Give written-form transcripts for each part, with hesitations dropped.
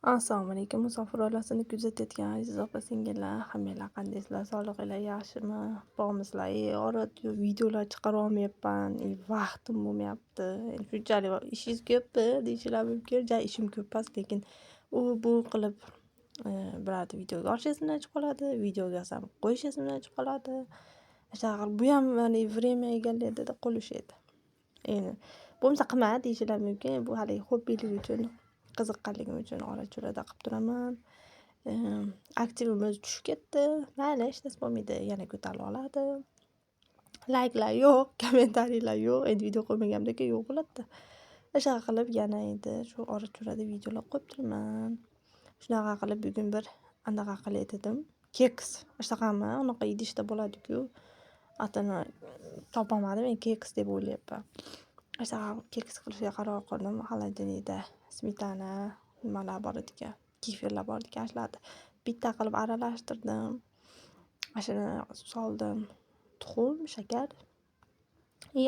Assalomu alaykum. Musofir oilasini kuzatayotgan aziz opa-singillar, hammanglar qandaysizlar? Sog'lig'inglar yaxshimi? Bormisizlar? Ora videolar chiqara olmayapman. Vaqtim bo'lmayapti. Shunchalik ishingiz ko'pmi deyishingiz mumkin. Ishim ko'p emas, lekin u bu qilib birorta videoga olish esimdan chiqib qoladi, videoga yozsam qo'yish esimdan chiqib qoladi. Shunaqa qilib bu ham время egalladida qo'l ushlaydi. Endi bo'lmasa qilma deyishingiz mumkin. Bu hali hobbilik uchun, qiziqqanligim uchun ora-chorada qilib turaman. Aktivim o'zi tushib ketdi. Mayli, hech narsa bo'lmaydi. Yana ko'tarilib oladi. Layklar yo'q, kommentariyalar yo'q. Endi video qo'ymaganimdan keyin yo'q bo'ladi-da. O'shaqa qilib yana endi shu ora-chorada videolar qo'yib turaman. Shunaqa qilib bugun bir anaqa qilay dedim. Keks. Ishtahami? Unaqa idishda bo'ladi-ku. Atini topolmadim. Men keks deb o'ylayapman. O'shaqa keks qilishga qaror qildim. Xolodilnikda smetana, nimalar bor ekan, kefirlar bor ekan, shularni bitta qilib aralashtirdim. Shuni soldim. Tuxum, shakar,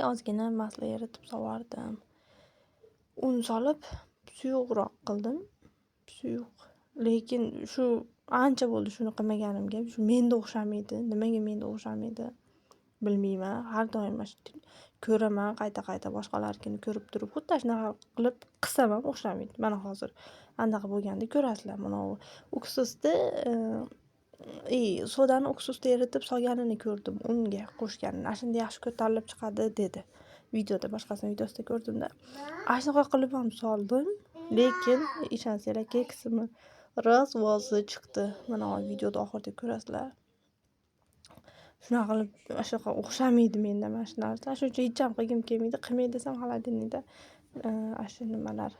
ozgina masla eritib sovardim. Un solib suyuqroq qildim. Suyuq. Lekin shu ancha bo'ldi shuni qilmaganimga. Shu menda o'xshamaydi. Nimaga menda o'xshamaydi? Bilmayman. Har doim ko'raman, qayta boshqalarnikini ko'rib turib, xuddi shunaqa qilib qilsam ham o'xshamaydi. Mana hozir anaqa bo'lganda ko'rasizlar. Mana u uksusni sodani uksusda eritib solganini ko'rdim, unga qo'shganini. Shunda yaxshi ko'tarilib chiqadi dedi. Videoda, boshqasining videosida ko'rdimda. Shunaqa qilib ham soldim, lekin ishonsanglar keksimi razvozi chiqdi. Mana videoda oxirida ko'rasizlar. Shunaqa qilib shunaqa o'xshamaydi menda mana shu narsa. Shuncha hech ham qilgim kelmaydi. Qilmay desam xolodilnikda shu nimalar,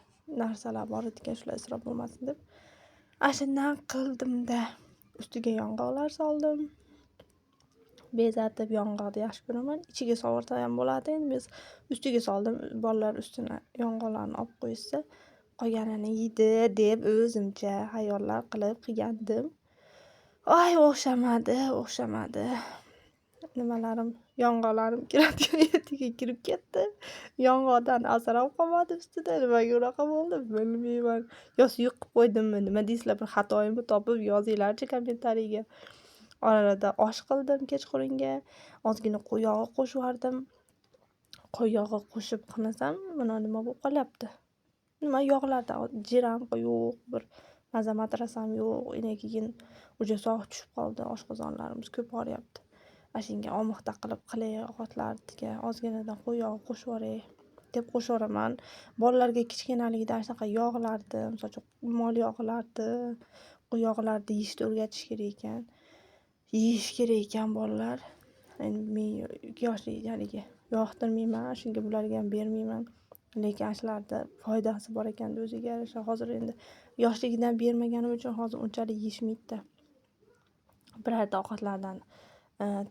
narsalar bor ekan, shular isrof bo'lmasin deb. Shundan qildimda. Ustiga yong'oqlar soldim. Bezatib yong'oqni yaxshi ko'raman. Ichiga sovursa ham bo'ladi. Endi men ustiga soldim. Bolalar ustini yong'oqlarni olib qo'ysa, qolganini yeydi deb o'zimcha xayollar qilib qilgandim. O'xshamadi. Nimalarim, yong'oqlarim kiradigan yerga kirib ketdi. Yong'oqdan asar ham qolmadi ustida. Nimaga unaqa bo'ldi bilmayman. Yo suyuq qilib qo'ydimmi, nima deysizlar, bir xatoyimni topib yozinglarchi kommentariyaga. Orada osh qildim kechqurunga. Ozgina qo'y yog'i qo'shib yubordim. Qo'y yog'i qo'shib qilmasam, mana nima bo'lib qolyapti. Nima yog'larda jiram yo'q, bir matrasam yo'q. Keyin uja sog' tushib qoldi. Oshqozonlarimiz ko'p og'riyapti. Shunga omixta qilib qilay ovqatlarga ozginadan qo'y yog'i qo'shib yuboray deb qo'shib yuboraman. Bolalarga kichkinaligidan shunaqa yog'larni, masalan, mol yog'larni, qo'y yog'larni yeyishni o'rgatish kerak ekan. Yeyish kerak ekan bolalar. Endi men yoshliklariga yoqtirmayman, shunga bularga ham bermayman. Lekin shularda foydasi bor ekan o'ziga yarasha. Hozir endi yoshligidan bermaganim uchun hozir unchalik yeyishmaydi. Birorta ovqatlardan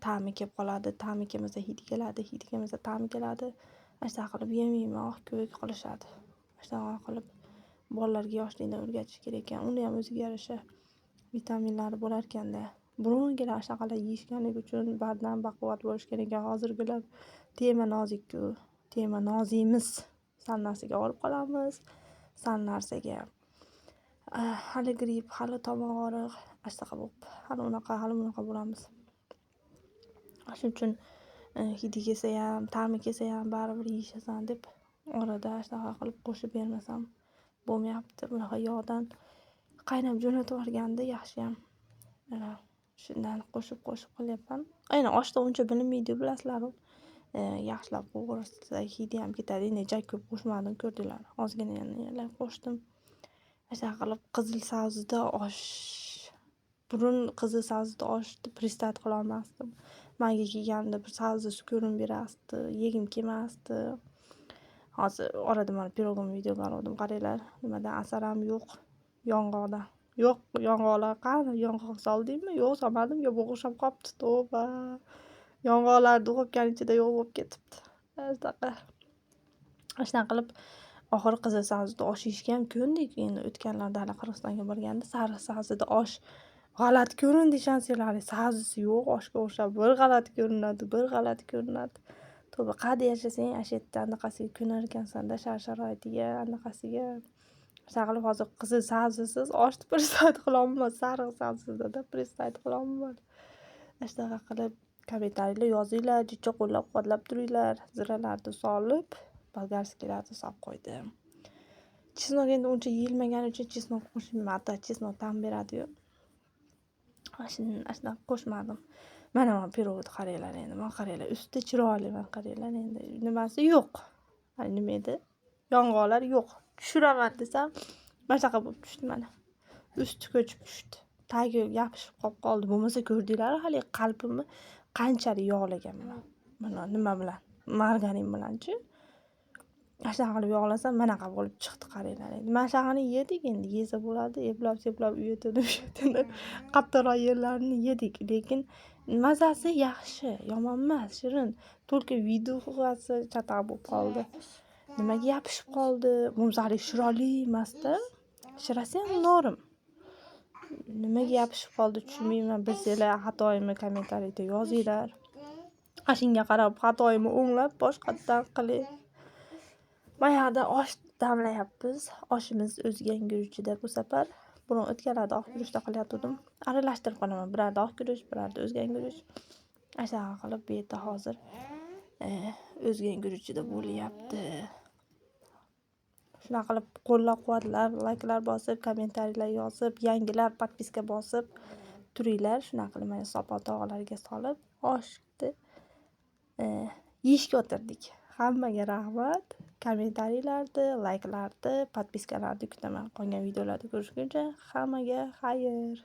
ta'mi kelib qoladi. Ta'mi kelmasa hidi keladi, hidi kelmasa ta'mi keladi. Shunaqa qilib yemayman, ko'k qilishadi. Shunaqa qilib bolalarga yoshlikdan o'rgatish kerak ekan. Uni ham o'ziga yarasha vitaminlari bo'lar ekanda. Burungilar shaqalar yeyishganligi uchun bardam baquvvat bo'lish kerak ekan. Hozirgilar tema nozik-ku, tema nozimiz. Sal narsaga olib qolamiz, sal narsaga hali gripp, hali tomoq og'riq, shunaqa bo'lib, hali unaqa bo'lamiz. Shuning uchun hidi kelsa ham, ta'mi kelsa ham baribir yeyishasan deb orada shunaqa qilib qo'shib bermasam bo'lmayapti. Bunaqa yog'dan qaynab jo'natib yuborganda yaxshi ham. Shundan qo'shib qilyapman. Aynan oshda uncha bilinmaydi, bilasizlar-ku. Yaxshilab qo'g'irsa hidi ham ketadi. Necha ko'p qo'shmadim, ko'rdinglar. Ozgina yana qo'shdim. Shunaqa qilib qizil sabzida osh. Burun qizil sabzida oshni pristat qila olmasdim. Menga kelganda bir sabzisi ko'rinib berasdi, yegim kelmasdi. Hozir orada mana pirogim videolar oldim, qaranglar. Nimadan asar ham yo'q. Yong'oqdan. Yo'q, yong'oqlar qani? Yong'oq soldingmi? Yo'q, solmadim. Yo bo'g'ishib qolibdi, tavba. Yong'oqlar duxovkaning ichida yo'q bo'lib ketibdi. Shunaqa qilib oxiri qizil sabzida osh yeyishga ham ko'ndik. Endi o'tganlarda hali Qirg'izistonga borganda sariq sabzida osh g'alati ko'rindi, ishonsanglar. Sabzisi yo'q, oshga o'xshab bir g'alati ko'rinadi. To'g'ri, qayerda yashasang, yerda anaqasiga ko'nar ekansan-da, sharoitiga, anaqasiga. Shunaqa qilib hozir qizil sabzisiz oshni presayt qilolmayman. Sariq sabzida presayt qilolmayman. Shunaqa qilib kommentariyalar yozinglar, jicha qo'llab-quvvatlab turinglar. Ziralarni solib, bolgarskiylarni solib qo'ydim. Chesnok endi uncha yeyilmagani uchun chesnok qo'shilmadi. Chesnok ta'm beradi-yu. Ashuna qo'shmadim. Mana pirogni qaranglar endi. Mana qaranglar, usti chiroyli, mana qaranglar endi. Nimasi yo'q. Mana nima edi? Yong'oqlar yo'q. Tushiraman desam, mana shunaqa bo'lib tushdi mana. Usti ko'chib tushdi. Tagi yopishib qoldi. Bo'lmasa ko'rdinglar hali qalbimni qanchalik yog'laganman. Mana nima bilan? Margarin bilan-chi. Shunaqa qilib yog'lasam manaqa bo'lib chiqdi qaranglar endi. Mana shunaqani yedik endi. Yesa bo'ladi. Eplab-seplab uyatini qattiqroq yerlarini yedik, lekin mazasi yaxshi, yomon emas, shirin. Только videosi chatoq bo'lib qoldi. Nimaga yopishib qoldi? Bo'lmasa chiroyli emas-da. Shirasi ham norim. Nimaga yopishib qoldi tushunmayman. Bilsanglar xatoyimni kommentariyada yozinglar. Shunga qarab xatoyimni o'nglab boshqatdan qiling. Mana yerda osh damlayapmiz. Oshimiz o'zgan guruchida bu safar. Buni o'tganlarda oq guruchda qilyotgandim. Aralashtirib qolaman. Birarda oq guruch, birarda o'zgan guruch. Shunaqa qilib bu yerda hozir o'zgan guruchida bo'lyapti. Shunaqa qilib qo'llab-quvvatlab, layklar bosib, kommentariyalar yozib, yangilar podpiska bosib turinglar. Shunaqa qilib mana sopol tog'alarga solib oshni yeyishga o'tirdik. Hammaga rahmat. Kommentariyalarni, layklarni, podpiskalarni kutaman. Qolgan videolarda ko'rishguncha hammaga xayr.